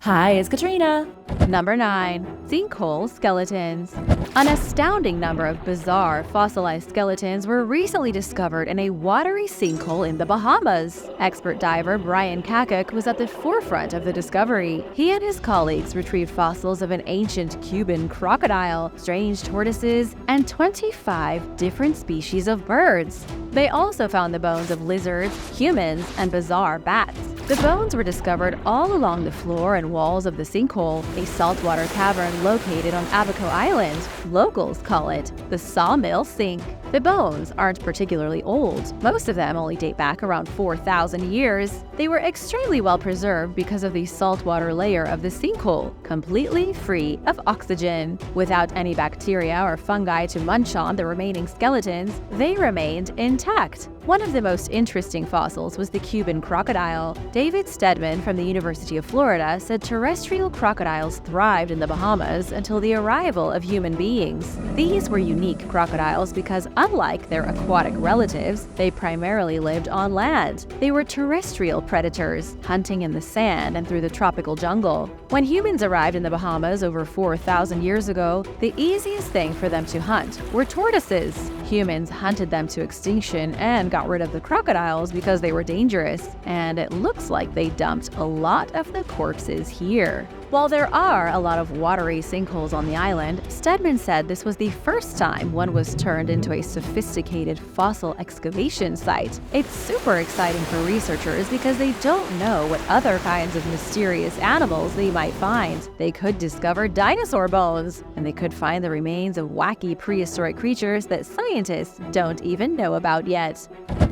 Hi, it's Katrina. Number 9. Zinho Skeletons. An astounding number of bizarre fossilized skeletons were recently discovered in a watery sinkhole in the Bahamas. Expert diver Brian Kakuk was at the forefront of the discovery. He and his colleagues retrieved fossils of an ancient Cuban crocodile, strange tortoises, and 25 different species of birds. They also found the bones of lizards, humans, and bizarre bats. The bones were discovered all along the floor and walls of the sinkhole, a saltwater cavern located on Abaco Island. Locals call it the Sawmill Sink. The bones aren't particularly old. Most of them only date back around 4,000 years. They were extremely well preserved because of the saltwater layer of the sinkhole, completely free of oxygen. Without any bacteria or fungi to munch on the remaining skeletons, they remained intact. One of the most interesting fossils was the Cuban crocodile. David Stedman from the University of Florida said terrestrial crocodiles thrived in the Bahamas until the arrival of human beings. These were unique crocodiles because, unlike their aquatic relatives, they primarily lived on land. They were terrestrial predators, hunting in the sand and through the tropical jungle. When humans arrived in the Bahamas over 4,000 years ago, the easiest thing for them to hunt were tortoises. Humans hunted them to extinction and got rid of the crocodiles because they were dangerous, and it looks like they dumped a lot of the corpses here. While there are a lot of watery sinkholes on the island, Stedman said this was the first time one was turned into a sophisticated fossil excavation site. It's super exciting for researchers because they don't know what other kinds of mysterious animals they might find. They could discover dinosaur bones, and they could find the remains of wacky prehistoric creatures that scientists don't even know about yet.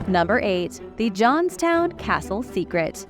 Number 8. The Johnstown Castle Secret.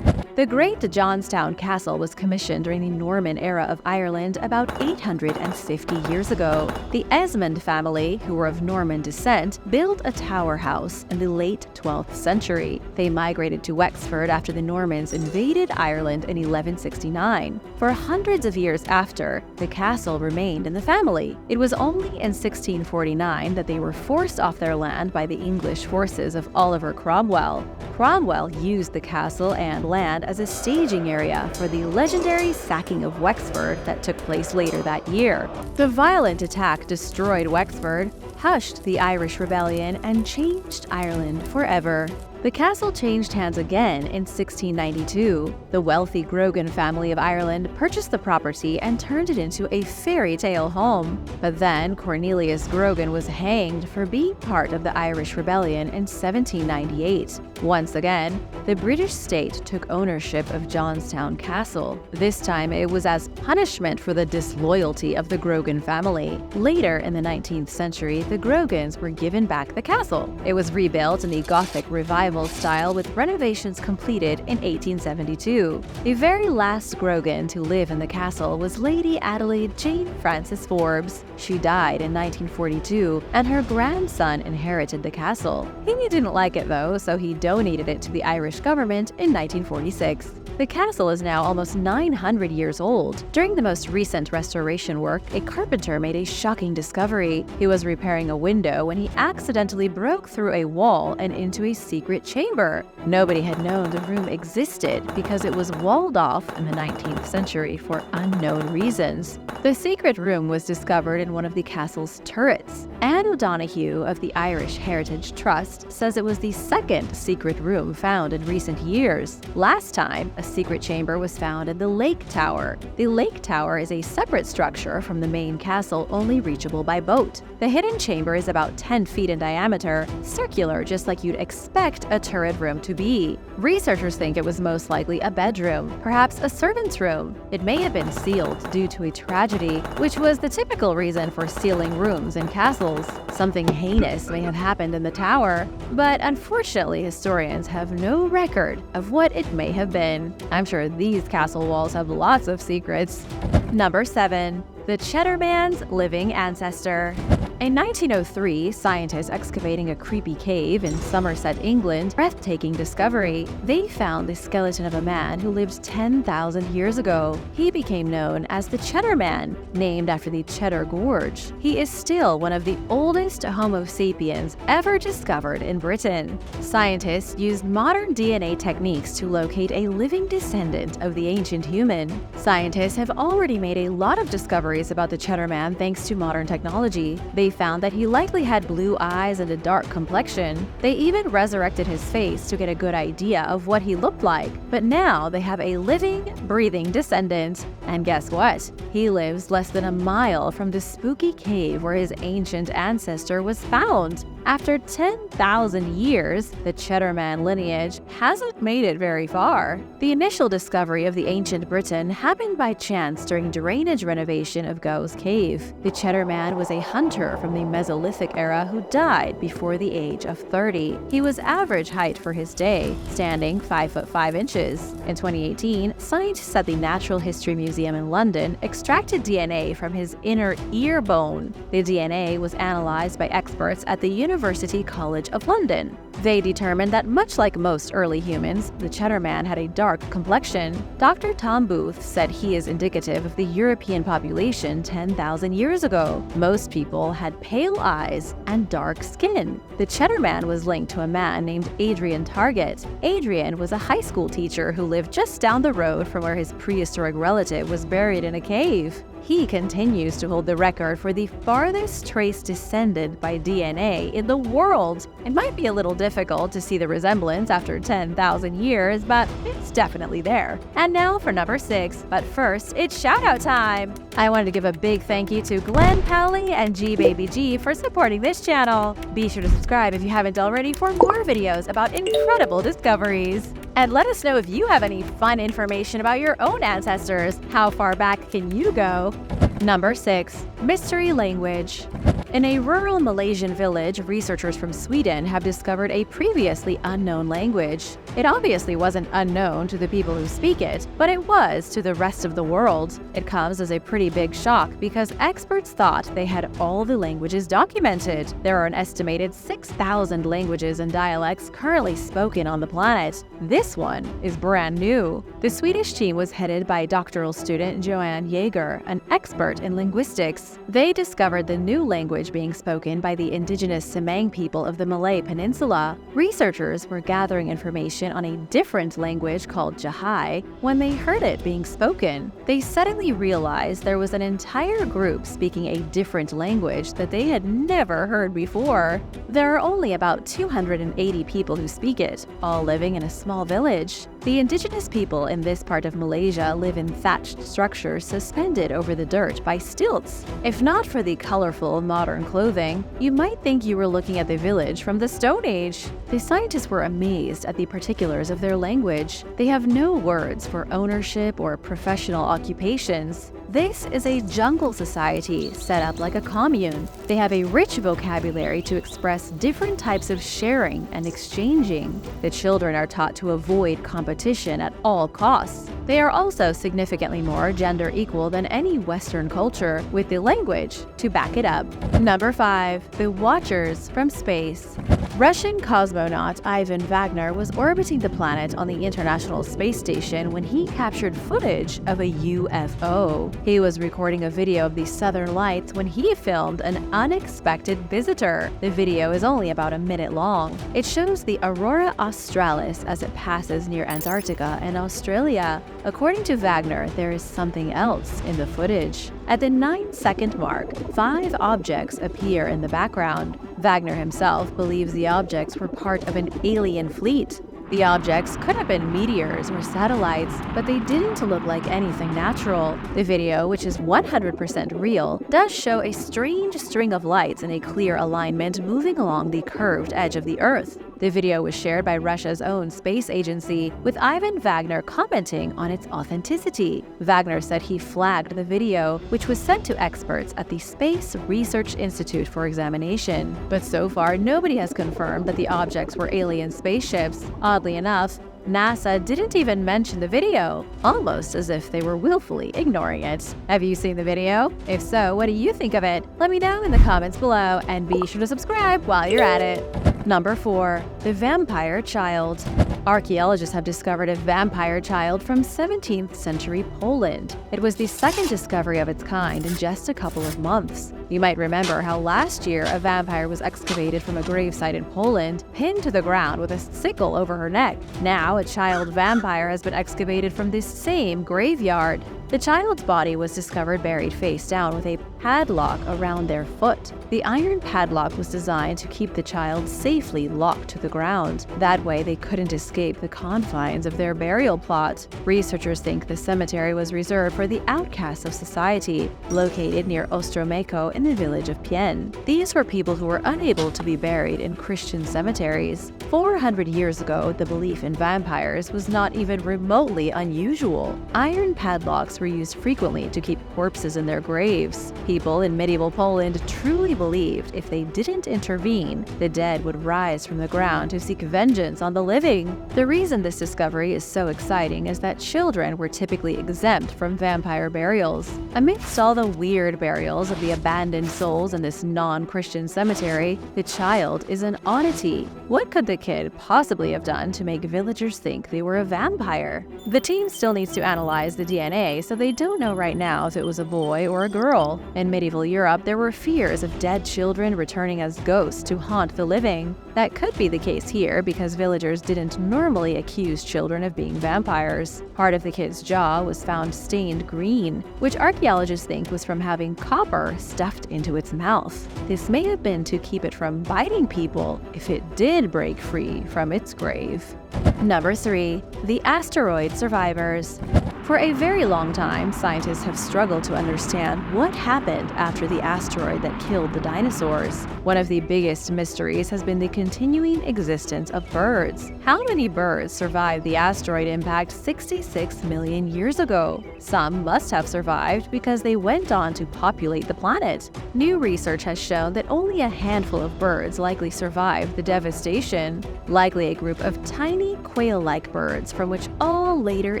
The Great Johnstown Castle was commissioned during the Norman era of Ireland about 850 years ago. The Esmond family, who were of Norman descent, built a tower house in the late 12th century. They migrated to Wexford after the Normans invaded Ireland in 1169. For hundreds of years after, the castle remained in the family. It was only in 1649 that they were forced off their land by the English forces of Oliver Cromwell. Cromwell used the castle and land as a staging area for the legendary sacking of Wexford that took place later that year. The violent attack destroyed Wexford, hushed the Irish Rebellion, and changed Ireland forever. The castle changed hands again in 1692. The wealthy Grogan family of Ireland purchased the property and turned it into a fairy tale home. But then Cornelius Grogan was hanged for being part of the Irish Rebellion in 1798. Once again, the British state took ownership of Johnstown Castle. This time it was as punishment for the disloyalty of the Grogan family. Later in the 19th century, the Grogans were given back the castle. It was rebuilt in the Gothic Revival style with renovations completed in 1872. The very last Grogan to live in the castle was Lady Adelaide Jane Frances Forbes. She died in 1942, and her grandson inherited the castle. He didn't like it though, so he donated it to the Irish government in 1946. The castle is now almost 900 years old. During the most recent restoration work, a carpenter made a shocking discovery. He was repairing a window when he accidentally broke through a wall and into a secret chamber. Nobody had known the room existed because it was walled off in the 19th century for unknown reasons. The secret room was discovered in one of the castle's turrets. Anne O'Donoghue of the Irish Heritage Trust says it was the second secret room found in recent years. Last time, a secret chamber was found in the Lake Tower. The Lake Tower is a separate structure from the main castle, only reachable by boat. The hidden chamber is about 10 feet in diameter, circular just like you'd expect a turret room to be. Researchers think it was most likely a bedroom, perhaps a servant's room. It may have been sealed due to a tragedy, which was the typical reason for sealing rooms in castles. Something heinous may have happened in the tower, but unfortunately historians have no record of what it may have been. I'm sure these castle walls have lots of secrets. Number 7. The Cheddar Man's living ancestor. In 1903, scientists excavating a creepy cave in Somerset, England, breathtaking discovery. They found the skeleton of a man who lived 10,000 years ago. He became known as the Cheddar Man, named after the Cheddar Gorge. He is still one of the oldest Homo sapiens ever discovered in Britain. Scientists used modern DNA techniques to locate a living descendant of the ancient human. Scientists have already made a lot of discoveries about the Cheddar Man thanks to modern technology. They found that he likely had blue eyes and a dark complexion. They even resurrected his face to get a good idea of what he looked like. But now they have a living, breathing descendant. And guess what? He lives less than a mile from the spooky cave where his ancient ancestor was found. After 10,000 years, the Cheddar Man lineage hasn't made it very far. The initial discovery of the ancient Britain happened by chance during drainage renovation of Gau's Cave. The Cheddar Man was a hunter from the Mesolithic era who died before the age of 30. He was average height for his day, standing 5 foot 5 inches. In 2018, scientists at the Natural History Museum in London extracted DNA from his inner ear bone. The DNA was analyzed by experts at the University College of London. They determined that much like most early humans, the Cheddar Man had a dark complexion. Dr. Tom Booth said he is indicative of the European population 10,000 years ago. Most people had pale eyes and dark skin. The Cheddar Man was linked to a man named Adrian Target. Adrian was a high school teacher who lived just down the road from where his prehistoric relative was buried in a cave. He continues to hold the record for the farthest traced descendant by DNA in the world. It might be a little difficult to see the resemblance after 10,000 years, but it's definitely there. And now for number 6, but first, it's shoutout time! I wanted to give a big thank you to Glenn Powley and GBabyG for supporting this channel. Be sure to subscribe if you haven't already for more videos about incredible discoveries. And let us know if you have any fun information about your own ancestors. How far back can you go? Number 6. Mystery language. In a rural Malaysian village, researchers from Sweden have discovered a previously unknown language. It obviously wasn't unknown to the people who speak it, but it was to the rest of the world. It comes as a pretty big shock because experts thought they had all the languages documented. There are an estimated 6,000 languages and dialects currently spoken on the planet. This one is brand new. The Swedish team was headed by doctoral student Joanne Jaeger, an expert in linguistics. They discovered the new language being spoken by the indigenous Semang people of the Malay Peninsula. Researchers were gathering information on a different language called Jahai when they heard it being spoken. They suddenly realized there was an entire group speaking a different language that they had never heard before. There are only about 280 people who speak it, all living in a small village. The indigenous people in this part of Malaysia live in thatched structures suspended over the dirt by stilts. If not for the colorful modern clothing, you might think you were looking at the village from the Stone Age. The scientists were amazed at the particulars of their language. They have no words for ownership or professional occupations. This is a jungle society set up like a commune. They have a rich vocabulary to express different types of sharing and exchanging. The children are taught to avoid competition at all costs. They are also significantly more gender equal than any Western culture, with the language to back it up. Number 5. The Watchers from Space. Russian cosmonaut Ivan Wagner was orbiting the planet on the International Space Station when he captured footage of a UFO. He was recording a video of the Southern Lights when he filmed an unexpected visitor. The video is only about a minute long. It shows the Aurora Australis as it passes near Antarctica and Australia. According to Wagner, there is something else in the footage. At the 9-second mark, 5 objects appear in the background. Wagner himself believes the objects were part of an alien fleet. The objects could have been meteors or satellites, but they didn't look like anything natural. The video, which is 100% real, does show a strange string of lights in a clear alignment moving along the curved edge of the Earth. The video was shared by Russia's own space agency, with Ivan Wagner commenting on its authenticity. Wagner said he flagged the video, which was sent to experts at the Space Research Institute for examination. But so far, nobody has confirmed that the objects were alien spaceships. Oddly enough, NASA didn't even mention the video, almost as if they were willfully ignoring it. Have you seen the video? If so, what do you think of it? Let me know in the comments below, and be sure to subscribe while you're at it. Number 4. The Vampire Child. Archaeologists have discovered a vampire child from 17th century Poland. It was the second discovery of its kind in just a couple of months. You might remember how last year a vampire was excavated from a gravesite in Poland, pinned to the ground with a sickle over her neck. Now, a child vampire has been excavated from this same graveyard. The child's body was discovered buried face down with a padlock around their foot. The iron padlock was designed to keep the child safely locked to the ground. That way, they couldn't escape the confines of their burial plot. Researchers think the cemetery was reserved for the outcasts of society, located near Ostromeko in the village of Pien. These were people who were unable to be buried in Christian cemeteries. 400 years ago, the belief in vampires was not even remotely unusual. Iron padlocks were used frequently to keep corpses in their graves. People in medieval Poland truly believed if they didn't intervene, the dead would rise from the ground to seek vengeance on the living. The reason this discovery is so exciting is that children were typically exempt from vampire burials. Amidst all the weird burials of the abandoned souls in this non-Christian cemetery, the child is an oddity. What could the kid possibly have done to make villagers think they were a vampire? The team still needs to analyze the DNA, so they don't know right now if it was a boy or a girl. In medieval Europe, there were fears of dead children returning as ghosts to haunt the living. That could be the case here because villagers didn't normally accuse children of being vampires. Part of the kid's jaw was found stained green, which archaeologists think was from having copper stuffed into its mouth. This may have been to keep it from biting people if it did break free from its grave. Number 3. The Asteroid Survivors. For a very long time, scientists have struggled to understand what happened after the asteroid that killed the dinosaurs. One of the biggest mysteries has been the continuing existence of birds. How many birds survived the asteroid impact 66 million years ago? Some must have survived because they went on to populate the planet. New research has shown that only a handful of birds likely survived the devastation, likely a group of tiny quail-like birds from which all later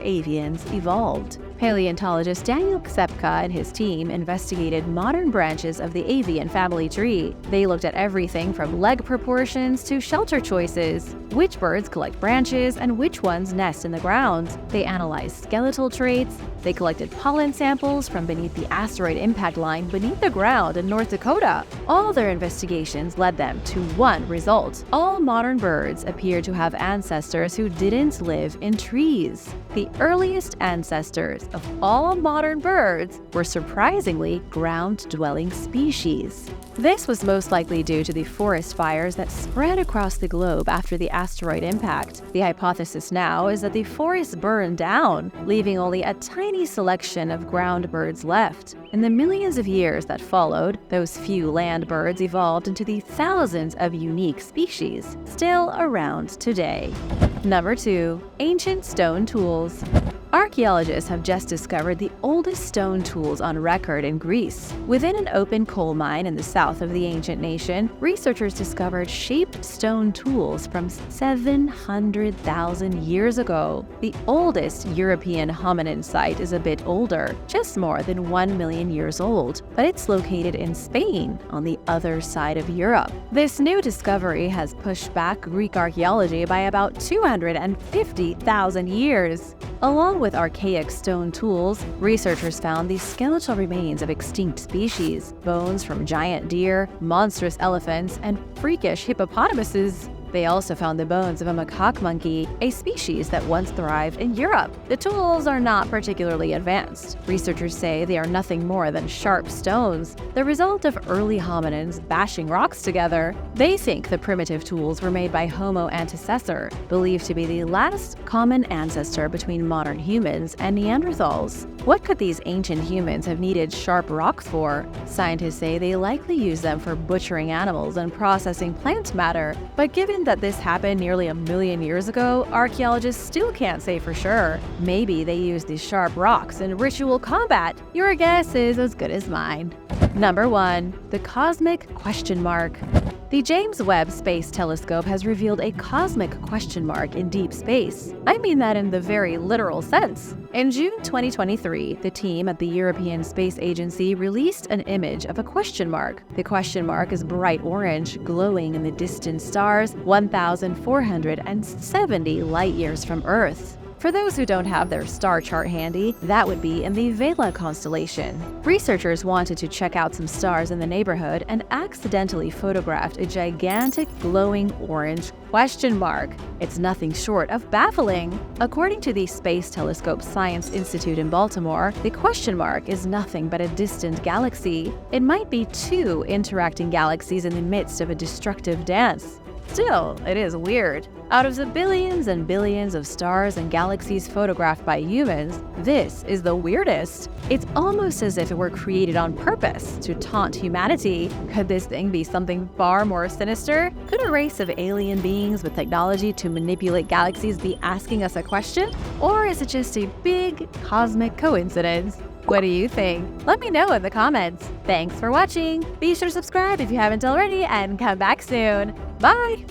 avians evolved. Paleontologist Daniel Ksepka and his team investigated modern branches of the avian family tree. They looked at everything from leg proportions to shelter choices, which birds collect branches and which ones nest in the ground. They analyzed skeletal traits. They collected pollen samples from beneath the asteroid impact line beneath the ground in North Dakota. All their investigations led them to one result. All modern birds appear to have ancestors who didn't live in trees. The earliest ancestors of all modern birds were surprisingly ground-dwelling species. This was most likely due to the forest fires that spread across the globe after the asteroid impact. The hypothesis now is that the forest burned down, leaving only a tiny selection of ground birds left. In the millions of years that followed, those few land birds evolved into the thousands of unique species still around today. Number 2. Ancient stone tools. Archaeologists have just discovered the oldest stone tools on record in Greece. Within an open coal mine in the south of the ancient nation, researchers discovered shaped stone tools from 700,000 years ago. The oldest European hominin site is a bit older, just more than 1 million years old, but it's located in Spain, on the other side of Europe. This new discovery has pushed back Greek archaeology by about 250,000 years. Along with archaic stone tools, researchers found the skeletal remains of extinct species, bones from giant deer, monstrous elephants, and freakish hippopotamuses. They also found the bones of a macaque monkey, a species that once thrived in Europe. The tools are not particularly advanced. Researchers say they are nothing more than sharp stones, the result of early hominins bashing rocks together. They think the primitive tools were made by Homo Ancestor, believed to be the last common ancestor between modern humans and Neanderthals. What could these ancient humans have needed sharp rocks for? Scientists say they likely used them for butchering animals and processing plant matter, but given that this happened nearly 1 million years ago, archaeologists still can't say for sure. Maybe they used these sharp rocks in ritual combat. Your guess is as good as mine. Number 1. The cosmic question mark. The James Webb Space Telescope has revealed a cosmic question mark in deep space. I mean that in the very literal sense. In June 2023, the team at the European Space Agency released an image of a question mark. The question mark is bright orange, glowing in the distant stars 1,470 light-years from Earth. For those who don't have their star chart handy, that would be in the Vela constellation. Researchers wanted to check out some stars in the neighborhood and accidentally photographed a gigantic glowing orange question mark. It's nothing short of baffling. According to the Space Telescope Science Institute in Baltimore, the question mark is nothing but a distant galaxy. It might be two interacting galaxies in the midst of a destructive dance. Still, it is weird. Out of the billions and billions of stars and galaxies photographed by humans, this is the weirdest. It's almost as if it were created on purpose to taunt humanity. Could this thing be something far more sinister? Could a race of alien beings with technology to manipulate galaxies be asking us a question? Or is it just a big cosmic coincidence? What do you think? Let me know in the comments. Thanks for watching. Be sure to subscribe if you haven't already and come back soon. Bye!